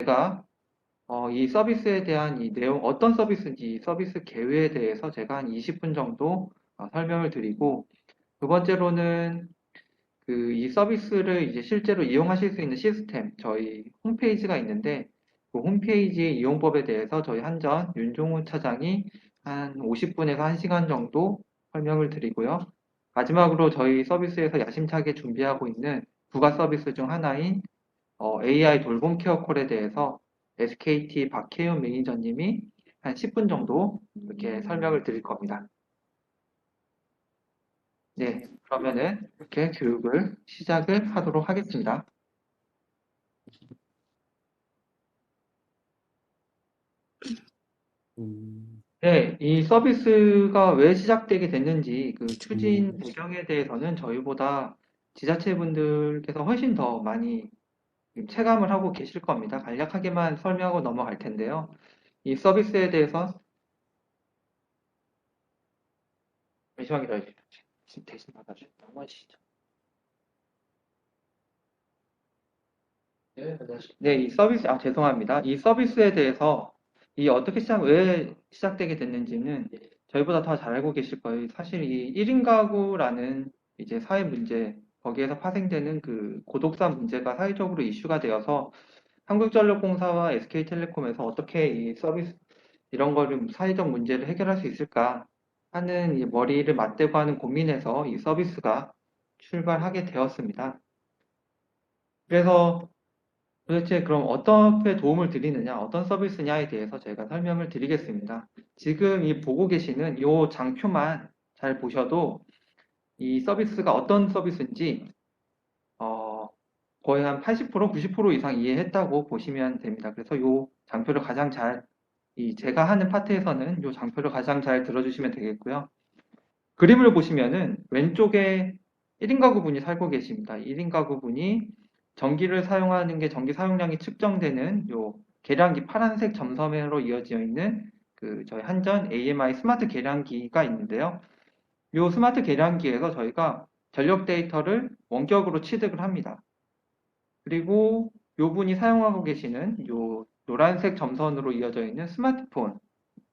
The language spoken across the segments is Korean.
제가 이 서비스에 대한 이 내용, 어떤 서비스인지 이 서비스 개요에 대해서 제가 한 20분 정도 설명을 드리고, 두 번째로는 이 서비스를 이제 실제로 이용하실 수 있는 시스템, 저희 홈페이지가 있는데, 그 홈페이지의 이용법에 대해서 저희 한전 윤종훈 차장이 한 50분에서 1시간 정도 설명을 드리고요. 마지막으로 저희 서비스에서 야심차게 준비하고 있는 부가 서비스 중 하나인 AI 돌봄 케어 콜에 대해서 SKT 박혜윤 매니저님이 한 10분 정도 이렇게 설명을 드릴 겁니다. 네, 그러면은 이렇게 교육을 시작을 하도록 하겠습니다. 음, 네, 이 서비스가 왜 시작되게 됐는지 그 추진 음, 배경에 대해서는 저희보다 지자체분들께서 훨씬 더 많이 체감을 하고 계실 겁니다. 간략하게만 설명하고 넘어갈 텐데요. 이 서비스에 대해서 잠시만 기다려주세요. 지금 대신 받아주세요. 한번 시죠. 네, 이 서비스, 죄송합니다. 이 서비스에 대해서 왜 시작되게 됐는지는 저희보다 더 잘 알고 계실 거예요. 사실 이 1인 가구라는 이제 사회 문제, 거기에서 파생되는 그 고독사 문제가 사회적으로 이슈가 되어서 한국전력공사와 SK텔레콤에서 어떻게 이 서비스, 이런 거를 사회적 문제를 해결할 수 있을까 하는 이 머리를 맞대고 하는 고민에서 이 서비스가 출발하게 되었습니다. 그래서 도대체 그럼 어떻게 도움을 드리느냐, 어떤 서비스냐에 대해서 제가 설명을 드리겠습니다. 지금 이 보고 계시는 이 장표만 잘 보셔도 이 서비스가 어떤 서비스인지 어, 거의 한 80%, 90% 이상 이해했다고 보시면 됩니다. 그래서 이 장표를 가장 잘, 제가 하는 파트에서는 이 장표를 가장 잘 들어주시면 되겠고요. 그림을 보시면은 왼쪽에 1인 가구분이 살고 계십니다. 1인 가구분이 전기를 사용하는 게 전기 사용량이 측정되는 요 계량기 파란색 점선으로 이어져 있는 그 저희 한전 AMI 스마트 계량기가 있는데요. 요 스마트 계량기에서 저희가 전력 데이터를 원격으로 취득을 합니다. 그리고 요 분이 사용하고 계시는 요 노란색 점선으로 이어져 있는 스마트폰,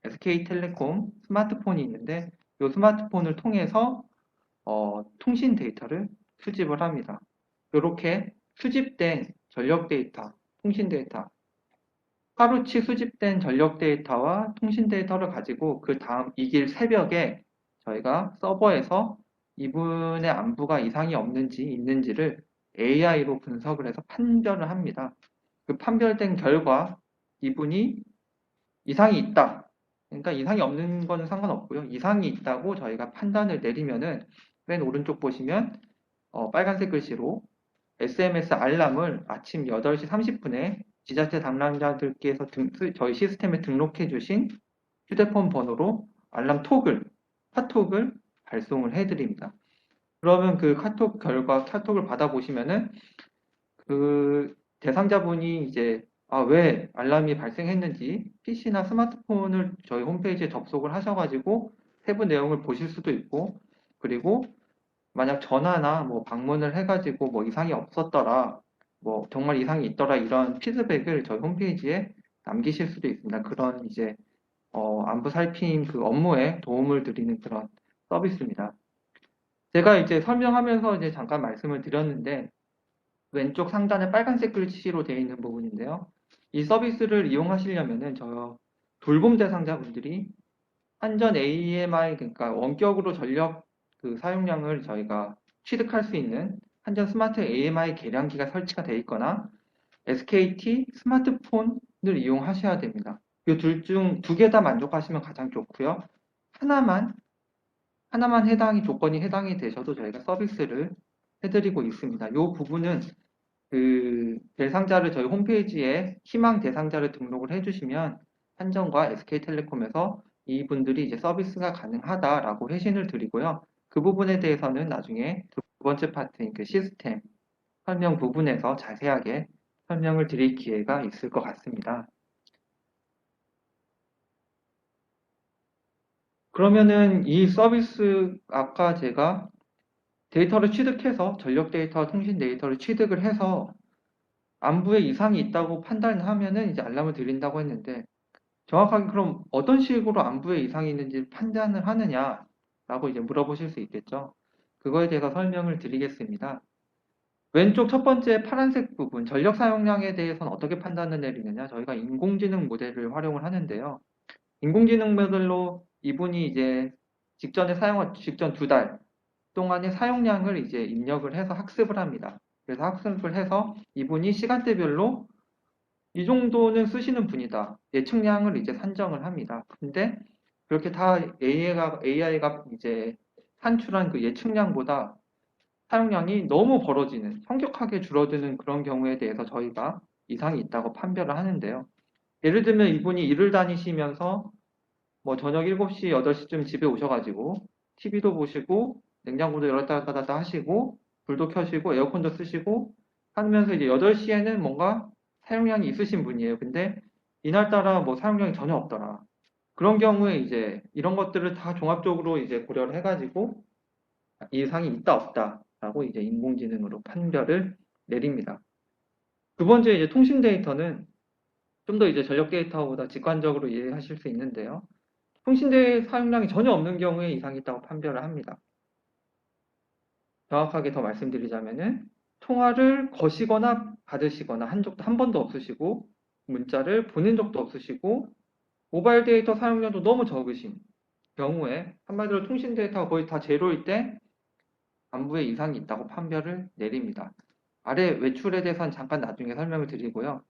SK텔레콤 스마트폰이 있는데 이 스마트폰을 통해서 통신 데이터를 수집을 합니다. 이렇게 수집된 전력 데이터, 통신 데이터, 하루치 수집된 전력 데이터와 통신 데이터를 가지고 그 다음 이길 새벽에 저희가 서버에서 이분의 안부가 이상이 없는지 있는지를 AI로 분석을 해서 판별을 합니다. 그 판별된 결과 이분이 이상이 있다. 그러니까 이상이 없는 거는 상관없고요. 이상이 있다고 저희가 판단을 내리면은 맨 오른쪽 보시면 빨간색 글씨로 SMS 알람을 아침 8시 30분에 지자체 담당자들께서 저희 시스템에 등록해 주신 휴대폰 번호로 알람 카톡을 발송을 해드립니다. 그러면 그 카톡 결과, 카톡을 받아보시면은 그 대상자분이 이제 왜 알람이 발생했는지 PC나 스마트폰을 저희 홈페이지에 접속을 하셔가지고 세부 내용을 보실 수도 있고 그리고 만약 전화나 뭐 방문을 해가지고 뭐 이상이 없었더라 뭐 정말 이상이 있더라 이런 피드백을 저희 홈페이지에 남기실 수도 있습니다. 그런 이제 안부 살핌 그 업무에 도움을 드리는 그런 서비스입니다. 제가 이제 설명하면서 이제 잠깐 말씀을 드렸는데 왼쪽 상단에 빨간색 글씨로 되어 있는 부분인데요. 이 서비스를 이용하시려면은 저 돌봄 대상자분들이 한전 AMI 그러니까 원격으로 전력 그 사용량을 저희가 취득할 수 있는 한전 스마트 AMI 계량기가 설치가 되어 있거나 SKT 스마트폰을 이용하셔야 됩니다. 이 둘 중 두 개 다 만족하시면 가장 좋고요. 하나만 조건이 해당이 되셔도 저희가 서비스를 해드리고 있습니다. 이 부분은 그 대상자를 저희 홈페이지에 희망 대상자를 등록을 해주시면 한전과 SK텔레콤에서 이분들이 이제 서비스가 가능하다라고 회신을 드리고요. 그 부분에 대해서는 나중에 두 번째 파트인 그 시스템 설명 부분에서 자세하게 설명을 드릴 기회가 있을 것 같습니다. 그러면은 이 서비스 아까 제가 데이터를 취득해서 전력 데이터와 통신 데이터를 취득을 해서 안부에 이상이 있다고 판단하면은 이제 알람을 드린다고 했는데 정확하게 그럼 어떤 식으로 안부에 이상이 있는지 판단을 하느냐라고 이제 물어보실 수 있겠죠. 그거에 대해서 설명을 드리겠습니다. 왼쪽 첫 번째 파란색 부분, 전력 사용량에 대해서는 어떻게 판단을 내리느냐? 저희가 인공지능 모델을 활용을 하는데요. 인공지능 모델로 이분이 이제 직전 2달 동안의 사용량을 이제 입력을 해서 학습을 합니다. 그래서 학습을 해서 이분이 시간대별로 이 정도는 쓰시는 분이다. 예측량을 이제 산정을 합니다. 근데 그렇게 다 AI가 이제 산출한 그 예측량보다 사용량이 너무 벌어지는, 성격하게 줄어드는 그런 경우에 대해서 저희가 이상이 있다고 판별을 하는데요. 예를 들면 이분이 일을 다니시면서 뭐 저녁 7시, 8시쯤 집에 오셔가지고 TV도 보시고 냉장고도 열었다 닫았다 하시고 불도 켜시고 에어컨도 쓰시고 하면서 이제 8시에는 뭔가 사용량이 있으신 분이에요. 근데 이날따라 뭐 사용량이 전혀 없더라. 그런 경우에 이제 이런 것들을 다 종합적으로 이제 고려를 해가지고 이상이 있다 없다라고 이제 인공지능으로 판별을 내립니다. 두 번째 이제 통신 데이터는 좀 더 이제 전력 데이터보다 직관적으로 이해하실 수 있는데요. 통신대 사용량이 전혀 없는 경우에 이상이 있다고 판별을 합니다. 정확하게 더 말씀드리자면은 통화를 거시거나 받으시거나 한 적도 한 번도 없으시고 문자를 보낸 적도 없으시고 모바일 데이터 사용량도 너무 적으신 경우에 한마디로 통신 데이터가 거의 다 제로일 때 안부에 이상이 있다고 판별을 내립니다. 아래 외출에 대해서는 잠깐 나중에 설명을 드리고요.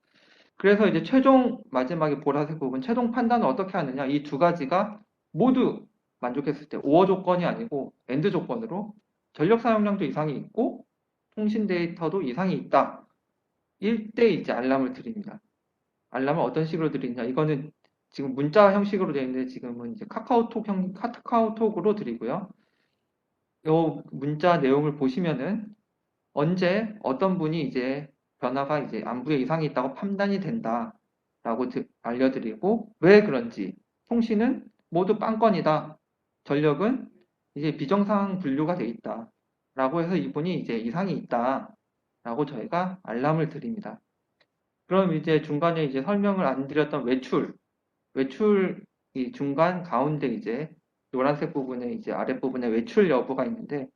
그래서 이제 최종 마지막에 보라색 부분 최종 판단을 어떻게 하느냐 이 두 가지가 모두 만족했을 때 오어 조건이 아니고 엔드 조건으로 전력 사용량도 이상이 있고 통신 데이터도 이상이 있다. 이때 이제 알람을 드립니다. 알람을 어떤 식으로 드리냐 이거는 지금 문자 형식으로 되어 있는데 지금은 이제 카카오톡으로 드리고요. 이 문자 내용을 보시면은 언제 어떤 분이 이제 변화가 이제 안부에 이상이 있다고 판단이 된다라고 알려드리고 왜 그런지 통신은 모두 빵건이다. 전력은 이제 비정상 분류가 돼 있다라고 해서 이분이 이제 이상이 있다라고 저희가 알람을 드립니다. 그럼 이제 중간에 이제 설명을 안 드렸던 외출 이 중간 가운데 이제 노란색 부분에 이제 아랫부분에 외출 여부가 있는데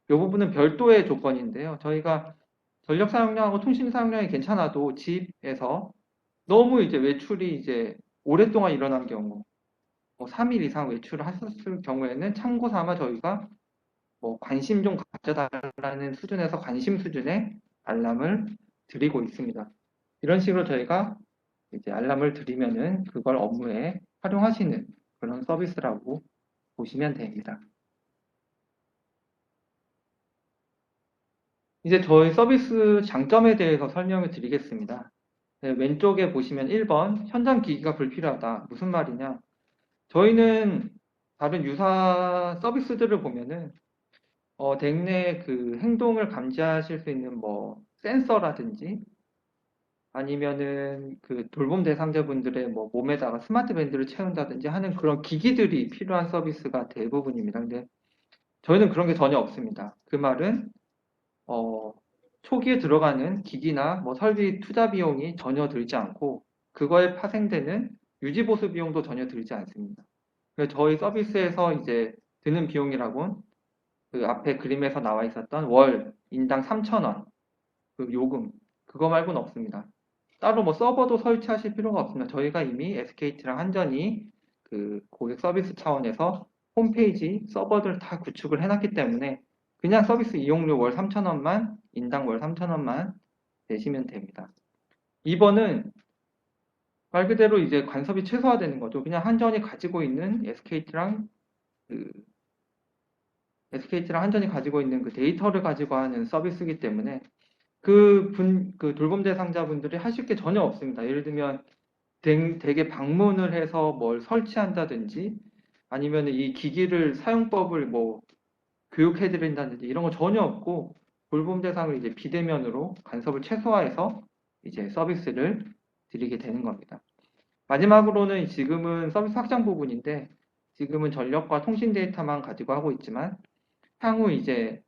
이 부분은 별도의 조건인데요. 저희가 전력 사용량하고 통신 사용량이 괜찮아도 집에서 너무 이제 외출이 이제 오랫동안 일어난 경우, 뭐 3일 이상 외출을 하셨을 경우에는 참고 삼아 저희가 뭐 관심 좀 가져달라는 수준에서 관심 수준의 알람을 드리고 있습니다. 이런 식으로 저희가 이제 알람을 드리면은 그걸 업무에 활용하시는 그런 서비스라고 보시면 됩니다. 이제 저희 서비스 장점에 대해서 설명을 드리겠습니다. 네, 왼쪽에 보시면 1번 현장 기기가 불필요하다. 무슨 말이냐? 저희는 다른 유사 서비스들을 보면은 댁내 그 행동을 감지하실 수 있는 뭐 센서라든지 아니면은 그 돌봄 대상자분들의 뭐 몸에다가 스마트 밴드를 채운다든지 하는 그런 기기들이 필요한 서비스가 대부분입니다. 근데 저희는 그런 게 전혀 없습니다. 그 말은 어, 초기에 들어가는 기기나 뭐 설비 투자 비용이 전혀 들지 않고 그거에 파생되는 유지 보수 비용도 전혀 들지 않습니다. 그래서 저희 서비스에서 이제 드는 비용이라고는 그 앞에 그림에서 나와 있었던 월 인당 3,000원 그 요금 그거 말고는 없습니다. 따로 뭐 서버도 설치하실 필요가 없습니다. 저희가 이미 SKT랑 한전이 그 고객 서비스 차원에서 홈페이지 서버들 다 구축을 해놨기 때문에 그냥 서비스 이용료 월 3,000원만 인당 월 3,000원만 내시면 됩니다. 2번은 말 그대로 이제 간섭이 최소화되는 거죠. 그냥 한전이 가지고 있는 그 SKT랑 한전이 가지고 있는 그 데이터를 가지고 하는 서비스이기 때문에 그 돌봄 대상자분들이 하실 게 전혀 없습니다. 예를 들면 댁에 방문을 해서 뭘 설치한다든지 아니면 이 기기를 사용법을 뭐 교육해드린다든지 이런 거 전혀 없고 돌봄 대상을 이제 비대면으로 간섭을 최소화해서 이제 서비스를 드리게 되는 겁니다. 마지막으로는 지금은 서비스 확장 부분인데 지금은 전력과 통신 데이터만 가지고 하고 있지만 향후 이제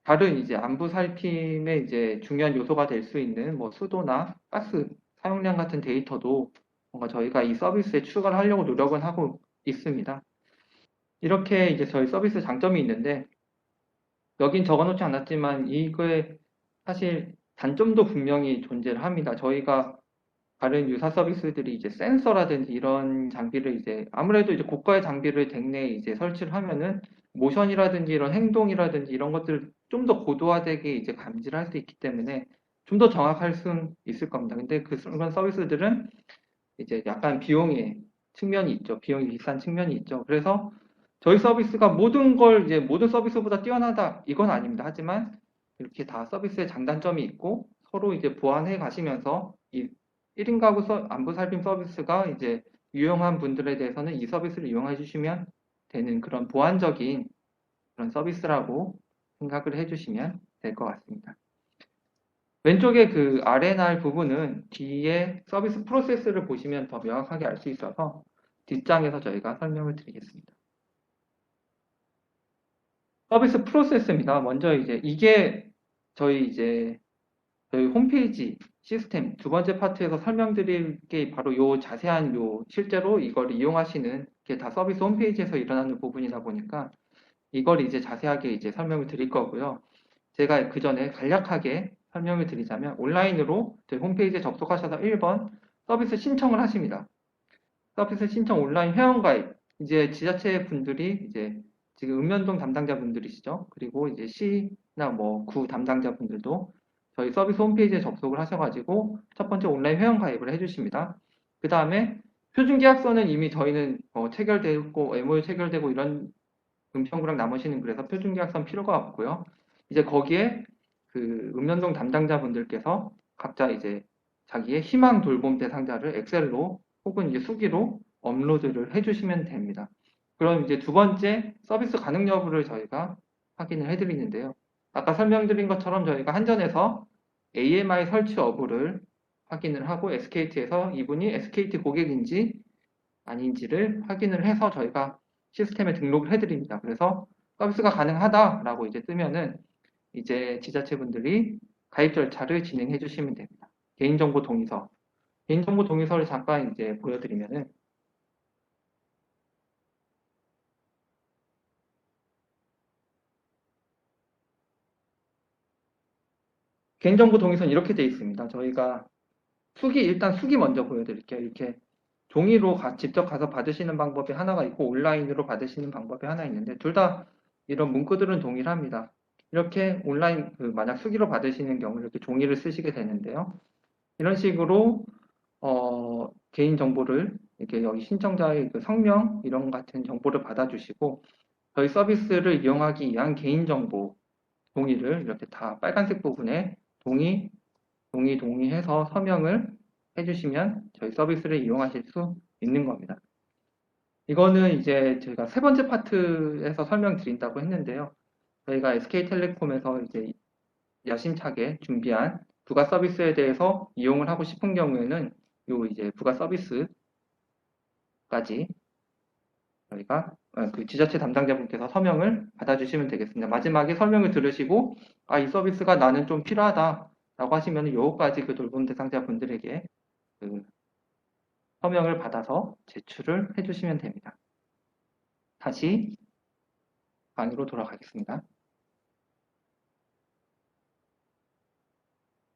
다른 이제 안부 살핌의 이제 중요한 요소가 될 수 있는 뭐 수도나 가스 사용량 같은 데이터도 뭔가 저희가 이 서비스에 추가를 하려고 노력은 하고 있습니다. 이렇게 이제 저희 서비스 장점이 있는데 여긴 적어놓지 않았지만 이거에 사실 단점도 분명히 존재를 합니다. 저희가 다른 유사 서비스들이 이제 센서라든지 이런 장비를 이제 아무래도 이제 고가의 장비를 댁내에 이제 설치를 하면은 모션이라든지 이런 행동이라든지 이런 것들을 좀 더 고도화되게 이제 감지를 할 수 있기 때문에 좀 더 정확할 수 있을 겁니다. 근데 그런 서비스들은 이제 약간 비용의 측면이 있죠. 비용이 비싼 측면이 있죠. 그래서 저희 서비스가 모든 걸 이제 모든 서비스보다 뛰어나다 이건 아닙니다. 하지만 이렇게 다 서비스의 장단점이 있고 서로 이제 보완해 가시면서 이 1인 가구 안부 살핌 서비스가 이제 유용한 분들에 대해서는 이 서비스를 이용해 주시면 되는 그런 보완적인 그런 서비스라고 생각을 해 주시면 될 것 같습니다. 왼쪽에 그 R&R 부분은 뒤에 서비스 프로세스를 보시면 더 명확하게 알 수 있어서 뒷장에서 저희가 설명을 드리겠습니다. 서비스 프로세스입니다. 먼저 이제 이게 저희 홈페이지 시스템 두 번째 파트에서 설명드릴 게 바로 요 자세한 요 실제로 이걸 이용하시는 게 다 서비스 홈페이지에서 일어나는 부분이다 보니까 이걸 이제 자세하게 이제 설명을 드릴 거고요. 제가 그 전에 간략하게 설명을 드리자면 온라인으로 저희 홈페이지에 접속하셔서 1번 서비스 신청을 하십니다. 서비스 신청 온라인 회원가입. 이제 지자체 분들이 이제 지금 읍면동 담당자 분들이시죠. 그리고 이제 시나 뭐 구 담당자 분들도 저희 서비스 홈페이지에 접속을 하셔가지고 첫 번째 온라인 회원가입을 해주십니다. 그 다음에 표준계약서는 이미 저희는 체결되고 MOU 체결되고 이런 은평구랑 남으시는 그래서 표준계약서는 필요가 없고요. 이제 거기에 그 읍면동 담당자분들께서 각자 이제 자기의 희망 돌봄 대상자를 엑셀로 혹은 이제 수기로 업로드를 해주시면 됩니다. 그럼 이제 두 번째 서비스 가능 여부를 저희가 확인을 해드리는데요. 아까 설명드린 것처럼 저희가 한전에서 AMI 설치 여부를 확인을 하고 SKT에서 이분이 SKT 고객인지 아닌지를 확인을 해서 저희가 시스템에 등록을 해드립니다. 그래서 서비스가 가능하다라고 이제 뜨면은 이제 지자체분들이 가입 절차를 진행해 주시면 됩니다. 개인정보 동의서. 개인정보 동의서를 잠깐 이제 보여드리면은 개인정보 동의서는 이렇게 되어 있습니다. 저희가 일단 수기 먼저 보여드릴게요. 이렇게 종이로 직접 가서 받으시는 방법이 하나가 있고 온라인으로 받으시는 방법이 하나 있는데 둘 다 이런 문구들은 동일합니다. 이렇게 온라인 만약 수기로 받으시는 경우 이렇게 종이를 쓰시게 되는데요. 이런 식으로 개인 정보를 이렇게 여기 신청자의 그 성명 이런 같은 정보를 받아주시고 저희 서비스를 이용하기 위한 개인 정보 동의를 이렇게 다 빨간색 부분에 동의해서 서명을 해주시면 저희 서비스를 이용하실 수 있는 겁니다. 이거는 이제 제가 세 번째 파트에서 설명드린다고 했는데요. 저희가 SK텔레콤에서 이제 야심차게 준비한 부가 서비스에 대해서 이용을 하고 싶은 경우에는 요 이제 부가 서비스까지 저희가 그 지자체 담당자분께서 서명을 받아주시면 되겠습니다. 마지막에 설명을 들으시고 이 서비스가 나는 좀 필요하다라고 하시면 요거까지 그 돌봄 대상자분들에게 그 서명을 받아서 제출을 해주시면 됩니다. 다시 강의로 돌아가겠습니다.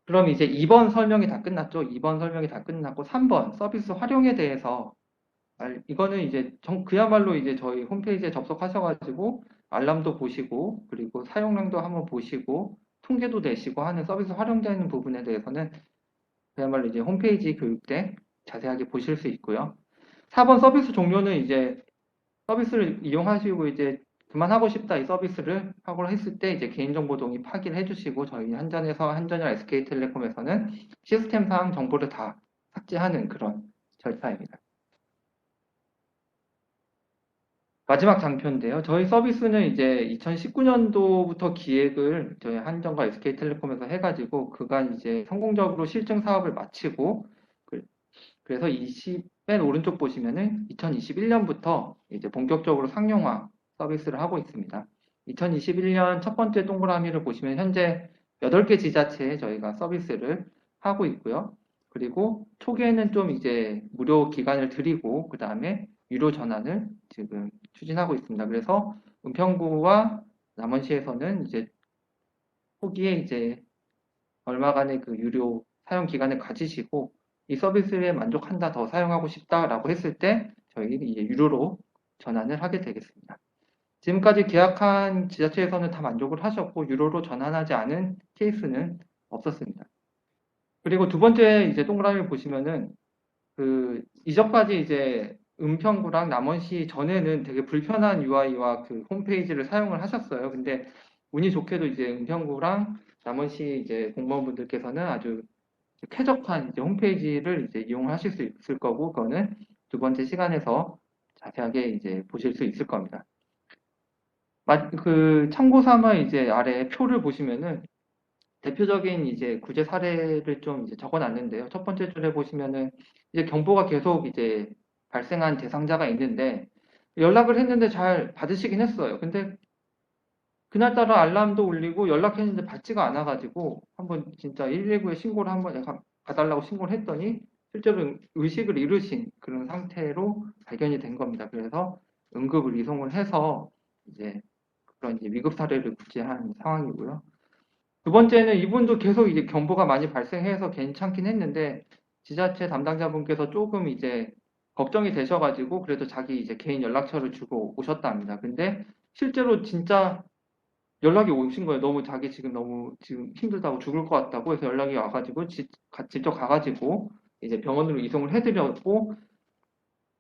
그럼 이제 2번 설명이 다 끝났죠? 2번 설명이 다 끝났고 3번 서비스 활용에 대해서 이거는 이제 그야말로 이제 저희 홈페이지에 접속하셔가지고 알람도 보시고 그리고 사용량도 한번 보시고 통계도 내시고 하는 서비스 활용되는 부분에 대해서는 그야말로 이제 홈페이지 교육 때 자세하게 보실 수 있고요. 4번 서비스 종료는 이제 서비스를 이용하시고 이제 그만하고 싶다 이 서비스를 하고 했을 때 이제 개인정보 동의 파기를 해주시고 저희 한전이나 SK텔레콤에서는 시스템상 정보를 다 삭제하는 그런 절차입니다. 마지막 장표인데요. 저희 서비스는 이제 2019년도부터 기획을 저희 한전과 SK텔레콤에서 해가지고 그간 이제 성공적으로 실증 사업을 마치고 그래서 맨 오른쪽 보시면은 2021년부터 이제 본격적으로 상용화 서비스를 하고 있습니다. 2021년 첫 번째 동그라미를 보시면 현재 8개 지자체에 저희가 서비스를 하고 있고요. 그리고 초기에는 좀 이제 무료 기간을 드리고 그 다음에 유료 전환을 지금 추진하고 있습니다. 그래서 은평구와 남원시에서는 이제 초기에 이제 얼마간의 그 유료 사용 기간을 가지시고 이 서비스에 만족한다, 더 사용하고 싶다라고 했을 때 저희는 이제 유료로 전환을 하게 되겠습니다. 지금까지 계약한 지자체에서는 다 만족을 하셨고 유료로 전환하지 않은 케이스는 없었습니다. 그리고 두 번째 이제 동그라미 보시면은 그 이전까지 이제 은평구랑 남원시 전에는 되게 불편한 UI와 그 홈페이지를 사용을 하셨어요. 근데 운이 좋게도 이제 은평구랑 남원시 이제 공무원분들께서는 아주 쾌적한 이제 홈페이지를 이제 이용하실 수 있을 거고, 그거는 두 번째 시간에서 자세하게 이제 보실 수 있을 겁니다. 그 참고 삼아 이제 아래 표를 보시면은 대표적인 이제 구제 사례를 좀 이제 적어놨는데요. 첫 번째 줄에 보시면은 이제 경보가 계속 이제 발생한 대상자가 있는데 연락을 했는데 잘 받으시긴 했어요. 근데 그날따라 알람도 울리고 연락했는데 받지가 않아가지고 한번 진짜 119에 신고를 한번 내가 봐달라고 신고를 했더니 실제로 의식을 잃으신 그런 상태로 발견이 된 겁니다. 그래서 응급을 이송을 해서 이제 그런 이제 위급 사례를 구제한 상황이고요. 두 번째는 이분도 계속 이제 경보가 많이 발생해서 괜찮긴 했는데 지자체 담당자분께서 조금 이제 걱정이 되셔가지고 그래도 자기 이제 개인 연락처를 주고 오셨답니다. 근데 실제로 진짜 연락이 오신 거예요. 너무 자기 지금 너무 지금 힘들다고 죽을 것 같다고 해서 연락이 와가지고 직접 가가지고 이제 병원으로 이송을 해드렸고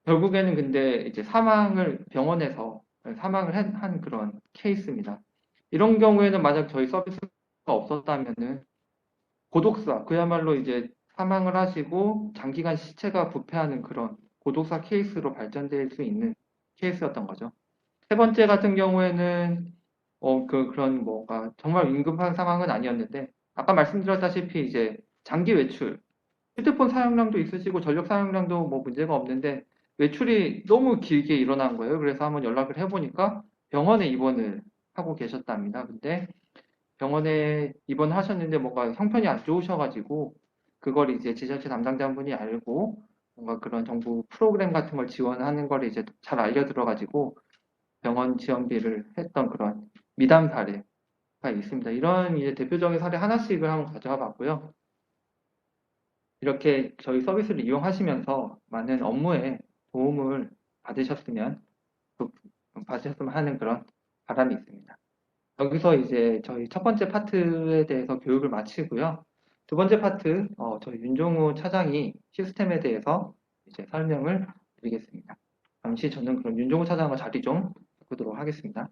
결국에는 근데 이제 사망을 병원에서 사망을 한 그런 케이스입니다. 이런 경우에는 만약 저희 서비스가 없었다면은 고독사 그야말로 이제 사망을 하시고 장기간 시체가 부패하는 그런 고독사 케이스로 발전될 수 있는 케이스였던 거죠. 세 번째 같은 경우에는 그런 뭐가 정말 응급한 상황은 아니었는데 아까 말씀드렸다시피 이제 장기 외출 휴대폰 사용량도 있으시고 전력 사용량도 뭐 문제가 없는데 외출이 너무 길게 일어난 거예요. 그래서 한번 연락을 해보니까 병원에 입원을 하고 계셨답니다. 근데 병원에 입원하셨는데 뭔가 형편이 안 좋으셔가지고 그걸 이제 지자체 담당자분이 알고 뭔가 그런 정부 프로그램 같은 걸 지원하는 걸 이제 잘 알려들어가지고 병원 지원비를 했던 그런 미담 사례가 있습니다. 이런 이제 대표적인 사례 하나씩을 한번 가져와 봤고요. 이렇게 저희 서비스를 이용하시면서 많은 업무에 도움을 받으셨으면, 받으셨으면 하는 그런 바람이 있습니다. 여기서 이제 저희 첫 번째 파트에 대해서 교육을 마치고요. 두 번째 파트, 저희 윤종우 차장이 시스템에 대해서 이제 설명을 드리겠습니다. 잠시 저는 그럼 윤종우 차장과 자리 좀 바꾸도록 하겠습니다.